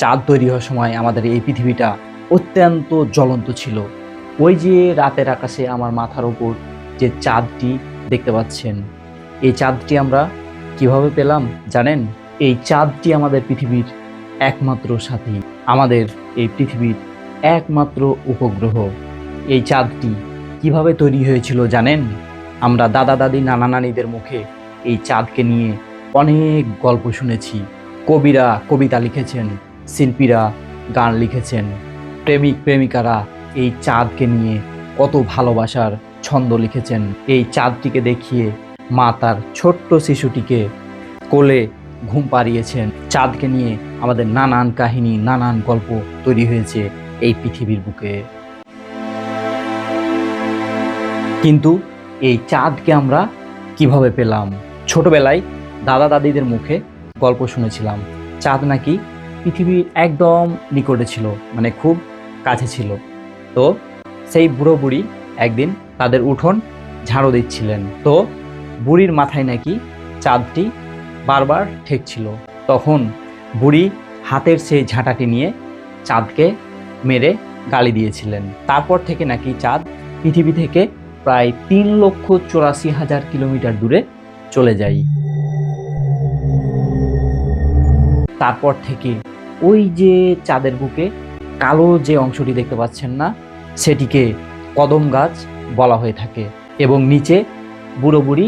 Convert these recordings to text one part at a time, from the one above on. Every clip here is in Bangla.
চাঁদ তৈরি হওয়ার সময় আমাদের এই পৃথিবীটা অত্যন্ত জ্বলন্ত ছিল। ওই যে রাতের আকাশে আমার মাথার উপর যে চাঁদটি দেখতে পাচ্ছেন, এই চাঁদটি আমরা কিভাবে পেলাম জানেন? এই চাঁদটি আমাদের পৃথিবীর একমাত্র সাথী, আমাদের এই পৃথিবীর একমাত্র উপগ্রহ। এই চাঁদটি কিভাবে তৈরি হয়েছিল জানেন? আমরা দাদা দাদি নানা নানিদের মুখে এই চাঁদকে নিয়ে অনেক গল্প শুনেছি। কবিরা কবিতা লিখেছেন, শিল্পীরা গান লিখেছেন, প্রেমিক প্রেমিকারা এই চাঁদকে নিয়ে কত ভালোবাসার ছন্দ লিখেছেন। এই চাঁদটিকে দেখিয়ে মা তার ছোট্ট শিশুটিকে কোলে ঘুম পাড়িয়েছেন। চাঁদকে নিয়ে আমাদের নানান কাহিনী, নানান গল্প তৈরি হয়েছে এই পৃথিবীর বুকে। কিন্তু এই চাঁদকে আমরা কিভাবে পেলাম? ছোটবেলায় দাদা দাদিদের মুখে গল্প শুনেছিলাম, চাঁদ নাকি পৃথিবীর একদম নিকটে ছিল, মানে খুব কাছে ছিল। তো সেই বুড়ো বুড়ি একদিন তাদের উঠোন ঝাড়ু দিচ্ছিলেন। তো বুড়ির মাথায় নাকি চাঁদটি বারবার ঠেকছিল। তখন বুড়ি হাতের সেই ঝাঁটাটি নিয়ে চাঁদকে মেরে গালি দিয়েছিলেন। তারপর থেকে নাকি চাঁদ পৃথিবী থেকে প্রায় 3,84,000 কিলোমিটার দূরে চলে যায়। তারপর থেকে ওই যে চাঁদের বুকে কালো যে অংশটি দেখতে পাচ্ছেন না, সেটিকে কদম গাছ বলা হয়ে থাকে। এবং নিচে বুড়ো বুড়ি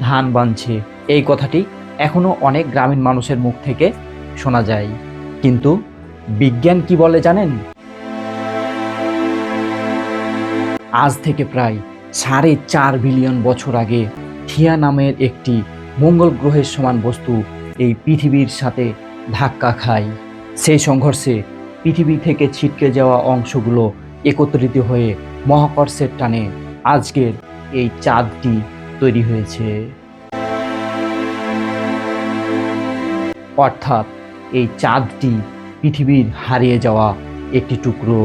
ধান বানছে, এই কথাটি এখনো অনেক গ্রামীণ মানুষের মুখ থেকে শোনা যায়। কিন্তু বিজ্ঞান কি বলে জানেন? আজ থেকে প্রায় 4.5 বিলিয়ন বছর আগে থিয়া নামের একটি মঙ্গল গ্রহের সমান বস্তু এই পৃথিবীর সাথে ধাক্কা খায়। সেই সংঘর্ষে পৃথিবী থেকে ছিটকে যাওয়া অংশগুলো একত্রিত হয়ে মহাকর্ষের টানে আজকের এই চাঁদটি তৈরি হয়েছে। অর্থাৎ এই চাঁদটি পৃথিবীর হারিয়ে যাওয়া একটি টুকরো।